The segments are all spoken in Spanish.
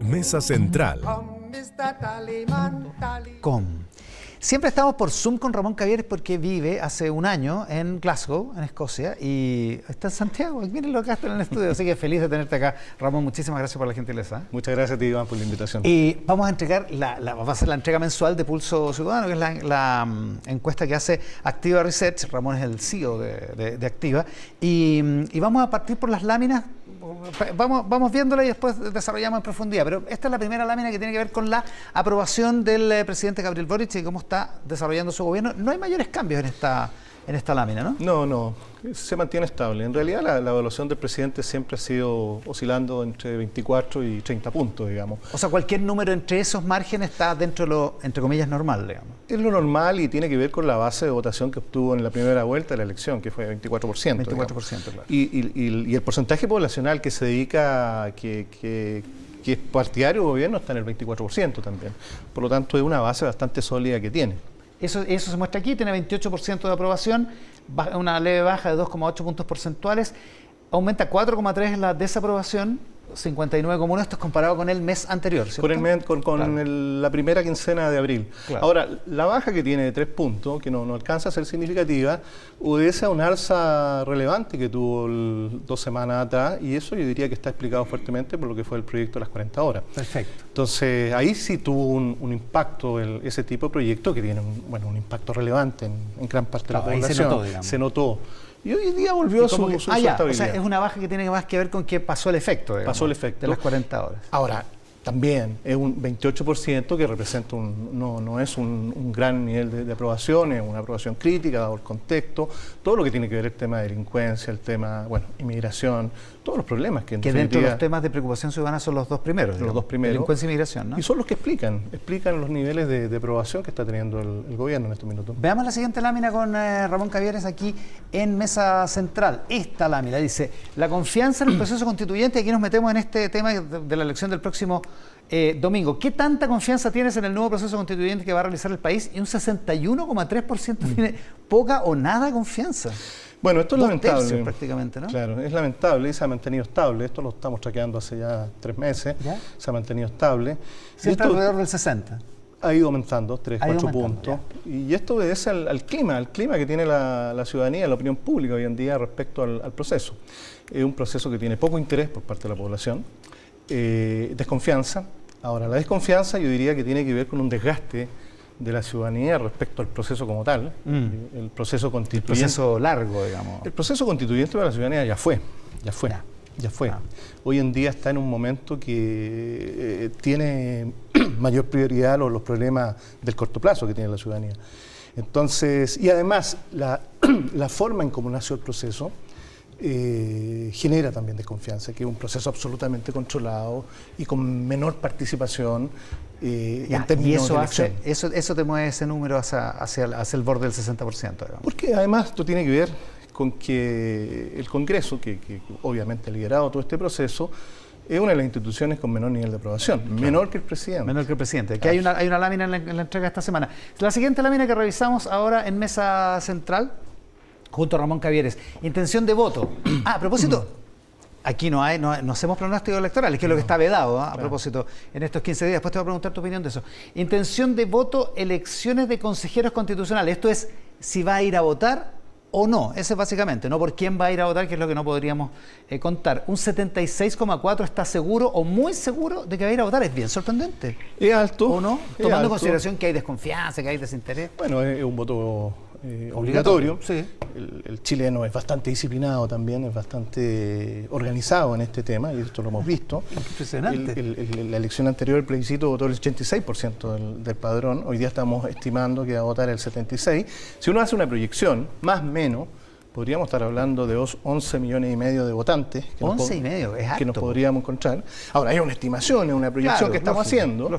Mesa Central. Siempre estamos por Zoom con Ramón Cavieres porque vive hace un año en Glasgow, en Escocia, y está en Santiago. Mírenlo, acá está en el estudio, así que feliz de tenerte acá. Ramón, muchísimas gracias por la gentileza. Muchas gracias a ti, Iván, por la invitación. Y vamos a entregar, vamos a hacer la entrega mensual de Pulso Ciudadano, que es la encuesta que hace Activa Research. Ramón es el CEO de Activa. Y vamos a partir por las láminas. Vamos viéndola y después desarrollamos en profundidad, pero esta es la primera lámina que tiene que ver con la aprobación del presidente Gabriel Boric y cómo está desarrollando su gobierno. No hay mayores cambios en esta lámina, ¿no? No, se mantiene estable. En realidad la evaluación del presidente siempre ha sido oscilando entre 24 y 30 puntos, digamos. O sea, cualquier número entre esos márgenes está dentro de lo, entre comillas, normal, digamos. Es lo normal y tiene que ver con la base de votación que obtuvo en la primera vuelta de la elección, que fue 24%. 24%, claro. Y el porcentaje poblacional que se dedica, que es partidario del gobierno, está en el 24% también. Por lo tanto, es una base bastante sólida que tiene. Eso se muestra aquí, tiene 28% de aprobación, una leve baja de 2,8 puntos porcentuales, aumenta 4,3 la desaprobación, 59,1, esto es comparado con el mes anterior, ¿cierto? Con la primera quincena de abril. Claro. Ahora, la baja que tiene de 3 puntos, que no alcanza a ser significativa, obedece a un alza relevante que tuvo 2 semanas atrás, y eso yo diría que está explicado fuertemente por lo que fue el proyecto de las 40 horas. Perfecto. Entonces, ahí sí tuvo un impacto ese tipo de proyecto que tiene un impacto relevante en gran parte de la población. Se notó, digamos. Se notó. Y hoy día volvió a su estabilidad. O sea, es una baja que tiene más que ver con que pasó el efecto, digamos, pasó el efecto de las 40 horas. Ahora, también es un 28% que representa no es un gran nivel de aprobación, es una aprobación crítica, dado el contexto, todo lo que tiene que ver el tema de delincuencia, el tema, inmigración, todos los problemas que dentro de los temas de preocupación ciudadana son los dos primeros. Los dos primeros. Delincuencia y migración, ¿no? Y son los que explican los niveles de aprobación que está teniendo el gobierno en estos minutos. Veamos la siguiente lámina con Ramón Cavieres aquí en Mesa Central. Esta lámina dice, la confianza en el proceso constituyente, aquí nos metemos en este tema de la elección del próximo domingo. ¿Qué tanta confianza tienes en el nuevo proceso constituyente que va a realizar el país? Y un 61,3% tiene poca o nada confianza. Bueno, esto es lamentable. Prácticamente, ¿no? Claro, es lamentable y se ha mantenido estable. Esto lo estamos traqueando hace ya 3 meses. ¿Ya? Se ha mantenido estable. Siempre alrededor del 60. Ha ido aumentando, 3, 4 puntos. Ya. Y esto obedece al clima que tiene la ciudadanía, la opinión pública hoy en día respecto al proceso. Es un proceso que tiene poco interés por parte de la población, desconfianza. Ahora, la desconfianza yo diría que tiene que ver con un desgaste de la ciudadanía respecto al proceso como tal, el proceso constituyente. El proceso largo, digamos. El proceso constituyente para la ciudadanía ya fue. Hoy en día está en un momento que tiene mayor prioridad los problemas del corto plazo que tiene la ciudadanía. Entonces, y además, la forma en cómo nació el proceso genera también desconfianza, que es un proceso absolutamente controlado y con menor participación en términos de elección. Eso te mueve ese número hacia el borde del 60%. Digamos. Porque además esto tiene que ver con que el Congreso, que obviamente ha liderado todo este proceso, es una de las instituciones con menor nivel de aprobación, menor que el presidente. Menor que el presidente. Aquí hay una lámina en la entrega esta semana. La siguiente lámina que revisamos ahora en Mesa Central, junto a Ramón Cavieres. Intención de voto. A propósito, aquí no hacemos pronósticos electorales, que es lo que está vedado, a propósito, en estos 15 días. Después te voy a preguntar tu opinión de eso. Intención de voto, elecciones de consejeros constitucionales. Esto es si va a ir a votar o no. Ese es básicamente, no por quién va a ir a votar, que es lo que no podríamos contar. Un 76,4% está seguro o muy seguro de que va a ir a votar. Es bien sorprendente. Es alto. ¿O no? Tomando en consideración que hay desconfianza, que hay desinterés. Bueno, es un voto obligatorio. Sí. El chileno es bastante disciplinado también, es bastante organizado en este tema, y esto lo hemos visto. Impresionante. La elección anterior, el plebiscito, votó el 86% del padrón. Hoy día estamos estimando que va a votar el 76%. Si uno hace una proyección, más o menos, podríamos estar hablando de 11,5 millones de votantes que nos podríamos encontrar. Ahora, hay una estimación, es una proyección que estamos haciendo,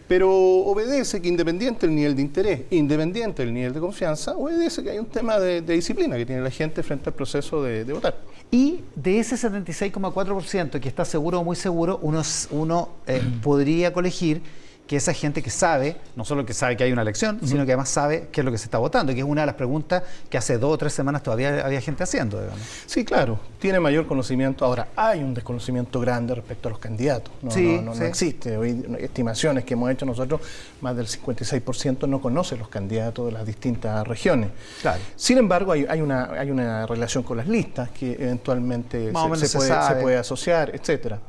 pero obedece que independiente del nivel de interés, independiente del nivel de confianza, obedece que hay un tema de disciplina que tiene la gente frente al proceso de votar. Y de ese 76,4% que está seguro o muy seguro, uno podría colegir que esa gente que sabe, no solo que sabe que hay una elección, sino que además sabe qué es lo que se está votando, que es una de las preguntas que hace 2 o 3 semanas todavía había gente haciendo, digamos. Sí, claro, tiene mayor conocimiento. Ahora, hay un desconocimiento grande respecto a los candidatos. No existe. Hoy, estimaciones que hemos hecho nosotros, más del 56% no conoce los candidatos de las distintas regiones. Claro. Sin embargo, hay una relación con las listas que eventualmente se puede asociar, etcétera.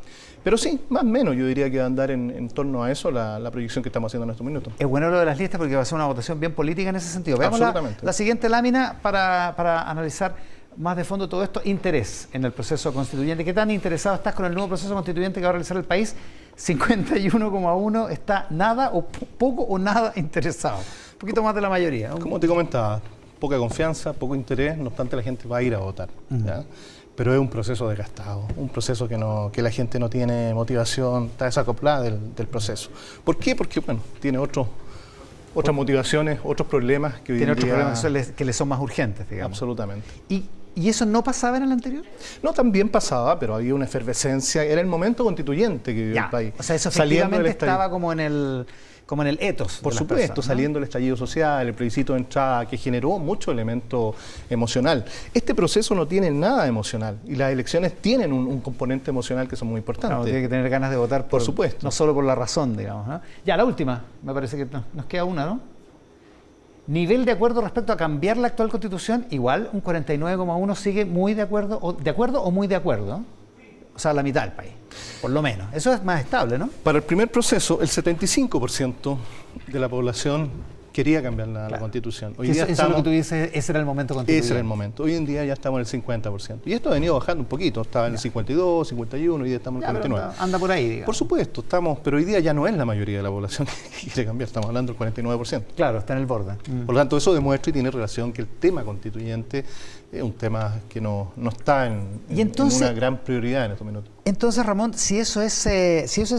Pero sí, más o menos yo diría que va a andar en torno a eso la proyección que estamos haciendo en estos minutos. Es bueno lo de las listas porque va a ser una votación bien política en ese sentido. Veamos la siguiente lámina para analizar más de fondo todo esto. Interés en el proceso constituyente. ¿Qué tan interesado estás con el nuevo proceso constituyente que va a realizar el país? 51,1 está nada o poco o nada interesado. Un poquito más de la mayoría. Como te comentaba, poca confianza, poco interés, no obstante la gente va a ir a votar. ¿Ya? Pero es un proceso desgastado, un proceso que la gente no tiene motivación, está desacoplada del proceso. ¿Por qué? Porque, bueno, tiene otras motivaciones, otros problemas que hoy tiene en otros día... problemas que le son más urgentes, digamos. Absolutamente. ¿Y eso no pasaba en el anterior? No, también pasaba, pero había una efervescencia, era el momento constituyente que vivió el país. O sea, eso efectivamente estaba como en el ethos. Por supuesto, ¿no? Saliendo el estallido social, el plebiscito de entrada, que generó mucho elemento emocional. Este proceso no tiene nada emocional y las elecciones tienen un componente emocional que son muy importantes. Claro, tiene que tener ganas de votar por supuesto. No solo por la razón, digamos, ¿no? Ya, la última, me parece que nos queda una, ¿no? Nivel de acuerdo respecto a cambiar la actual Constitución, igual un 49,1 sigue muy de acuerdo o muy de acuerdo, ¿no? O sea, la mitad del país, por lo menos. Eso es más estable, ¿no? Para el primer proceso, el 75% de la población quería cambiar la Constitución. Hoy día eso es lo que tú dices, ese era el momento constituyente. Ese era el momento. Hoy en día ya estamos en el 50%. Y esto ha venido bajando un poquito. Estaba en el 52, 51, hoy día estamos en el 49. Anda por ahí, digamos. Por supuesto, pero hoy día ya no es la mayoría de la población que quiere cambiar. Estamos hablando del 49%. Claro, está en el borde. Por lo tanto, eso demuestra y tiene relación que el tema constituyente es un tema que no está en una gran prioridad en estos minutos. Entonces, Ramón, si eso es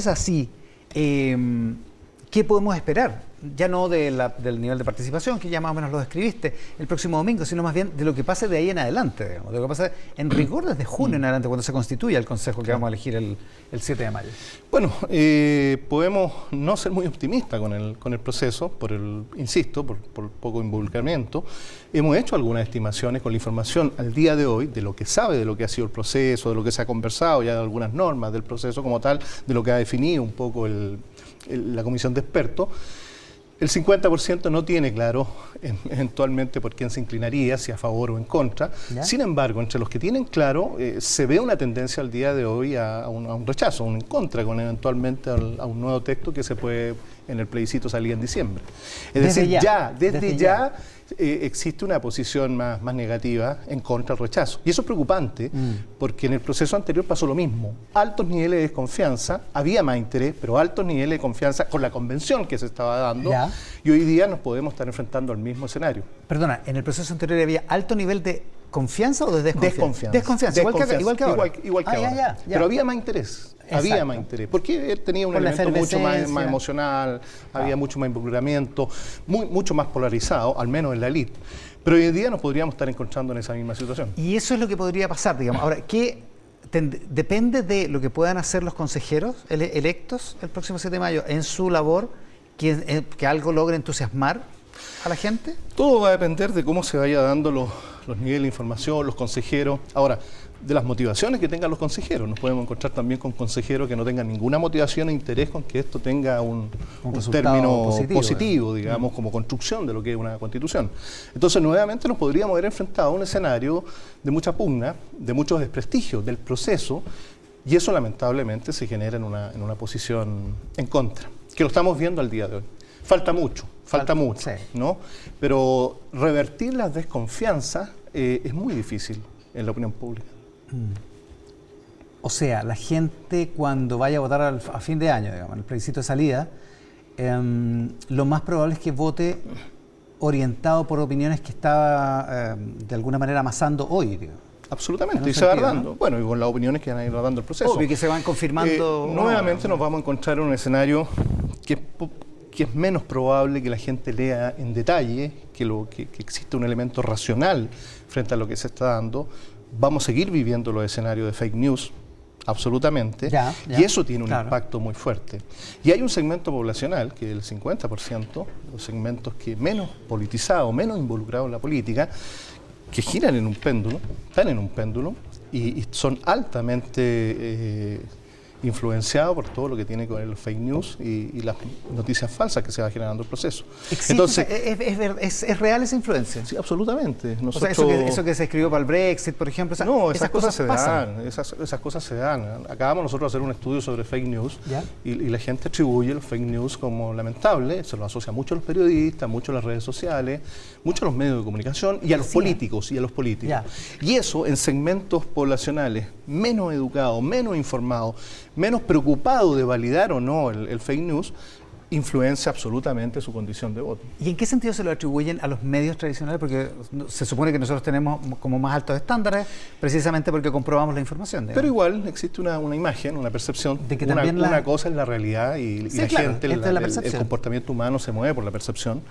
así, ¿qué podemos esperar? Ya no del nivel de participación, que ya más o menos lo describiste el próximo domingo, sino más bien de lo que pase de ahí en adelante, digamos, de lo que pase en rigor desde junio en adelante, cuando se constituya el Consejo que vamos a elegir el 7 de mayo. Bueno, podemos no ser muy optimistas con el proceso, insisto, por poco involucramiento. Hemos hecho algunas estimaciones con la información al día de hoy de lo que sabe, de lo que ha sido el proceso, de lo que se ha conversado, ya de algunas normas del proceso como tal, de lo que ha definido un poco la comisión de expertos. El 50% no tiene claro eventualmente por quién se inclinaría, si a favor o en contra. ¿Ya? Sin embargo, entre los que tienen claro, se ve una tendencia al día de hoy a un rechazo, a un en contra, con eventualmente a un nuevo texto que se puede en el plebiscito salir en diciembre. Es decir, desde ya existe una posición más negativa en contra del rechazo. Y eso es preocupante porque en el proceso anterior pasó lo mismo. Altos niveles de desconfianza, había más interés, pero altos niveles de confianza con la convención que se estaba dando. ¿Ya? Y hoy día nos podemos estar enfrentando al mismo escenario. Perdona, ¿en el proceso anterior había alto nivel de confianza o de desconfianza? Desconfianza. Igual que ahora. Igual que ahora. Ya. Pero había más interés. Exacto. Había más interés, porque tenía un elemento mucho más emocional, había mucho más involucramiento, mucho más polarizado, al menos en la élite. Pero hoy en día nos podríamos estar encontrando en esa misma situación. Y eso es lo que podría pasar, digamos. Ahora, depende de lo que puedan hacer los consejeros electos el próximo 7 de mayo en su labor, que algo logre entusiasmar a la gente. Todo va a depender de cómo se vaya dando los niveles de información, los consejeros. Ahora, de las motivaciones que tengan los consejeros. Nos podemos encontrar también con consejeros que no tengan ninguna motivación e interés con que esto tenga un término positivo, digamos, como construcción de lo que es una constitución. Entonces, nuevamente nos podríamos ver enfrentados a un escenario de mucha pugna, de mucho desprestigio del proceso, y eso lamentablemente se genera en una posición en contra, que lo estamos viendo al día de hoy. Falta mucho, sí, ¿no? Pero revertir las desconfianzas es muy difícil en la opinión pública. O sea, la gente cuando vaya a votar a fin de año, digamos, en el plebiscito de salida, lo más probable es que vote orientado por opiniones que está de alguna manera amasando hoy, digamos. Absolutamente, y se va dando. ¿No? Bueno, y con las opiniones que van a ir dando el proceso. Obvio que se van confirmando. Nuevamente nos vamos a encontrar en un escenario que es menos probable que la gente lea en detalle, que existe un elemento racional frente a lo que se está dando. Vamos a seguir viviendo los escenarios de fake news, absolutamente, Ya, y eso tiene un claro. impacto muy fuerte. Y hay un segmento poblacional, que es el 50%, los segmentos que menos politizados, menos involucrados en la política, que giran en un péndulo, están en un péndulo, y son altamente influenciados por todo lo que tiene con el fake news y las noticias falsas que se va generando el proceso. ¿Existe? Entonces, ¿Es real esa influencia? sí, absolutamente. O sea, eso que se escribió para el Brexit, por ejemplo, no, esas cosas se pasan. dan, esas cosas se dan. Acabamos nosotros de hacer un estudio sobre fake news y la gente atribuye los fake news como lamentable, se lo asocia mucho a los periodistas, mucho a las redes sociales, mucho a los medios de comunicación y a los políticos. Ya. Y eso en segmentos poblacionales menos educados, menos informados, menos preocupados de validar o no el fake news, influencia absolutamente su condición de voto. ¿Y en qué sentido se lo atribuyen a los medios tradicionales? Porque se supone que nosotros tenemos como más altos estándares, precisamente porque comprobamos la información. Digamos. Pero igual existe una imagen, una percepción, de que una cosa es la realidad y sí, la claro, gente, el comportamiento humano se mueve por la percepción,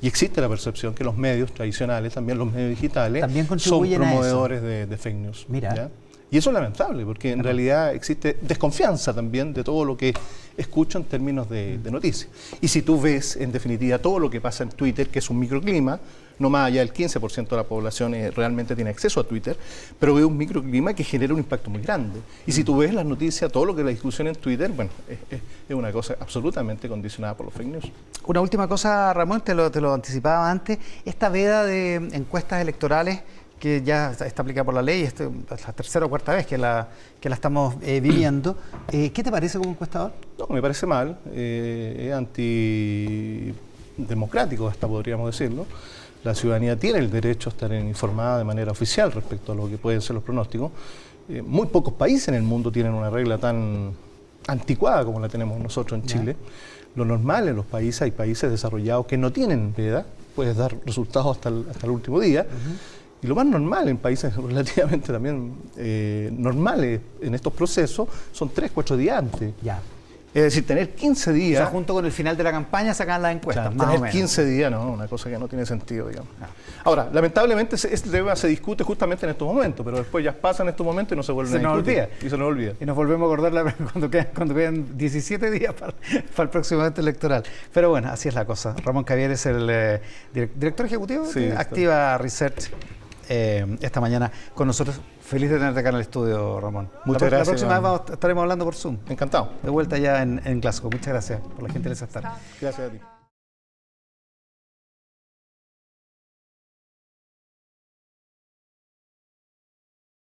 y existe la percepción que los medios tradicionales, también los medios digitales, también son promovedores de fake news. Mira. ¿Ya? Y eso es lamentable, porque en realidad existe desconfianza también de todo lo que escucho en términos de noticias. Y si tú ves, en definitiva, todo lo que pasa en Twitter, que es un microclima, no más allá del 15% de la población realmente tiene acceso a Twitter, pero ve un microclima que genera un impacto muy grande. Y si tú ves las noticias, todo lo que es la discusión en Twitter, bueno, es una cosa absolutamente condicionada por los fake news. Una última cosa, Ramón, te lo anticipaba antes, esta veda de encuestas electorales que ya está aplicada por la ley, es la tercera o cuarta vez que la estamos viviendo. ¿Qué te parece como encuestador? No, me parece mal, es antidemocrático, hasta podríamos decirlo. La ciudadanía tiene el derecho a estar informada de manera oficial respecto a lo que pueden ser los pronósticos. Muy pocos países en el mundo tienen una regla tan anticuada como la tenemos nosotros en Chile. Lo normal en los países, hay países desarrollados que no tienen veda, puedes dar resultados hasta el último día. Y lo más normal en países relativamente también normales en estos procesos son 3-4 días antes. Ya. Es decir, tener 15 días... O sea, junto con el final de la campaña sacan las encuestas, más o tener menos. 15 días, no, una cosa que no tiene sentido, digamos. Ahora, lamentablemente este tema se discute justamente en estos momentos, pero después ya pasan estos momentos y no se vuelven a discutir. Y se nos olvida. Y nos volvemos a acordar cuando quedan 17 días para el próximo evento electoral. Pero bueno, así es la cosa. Ramón Cavieres es el director ejecutivo de Activa Research. Esta mañana con nosotros. Feliz de tenerte acá en el estudio, Ramón. Muchas gracias. La próxima vez estaremos hablando por Zoom. Encantado. De vuelta ya en Glasgow. Muchas gracias por la gentileza de estar. Gracias a ti.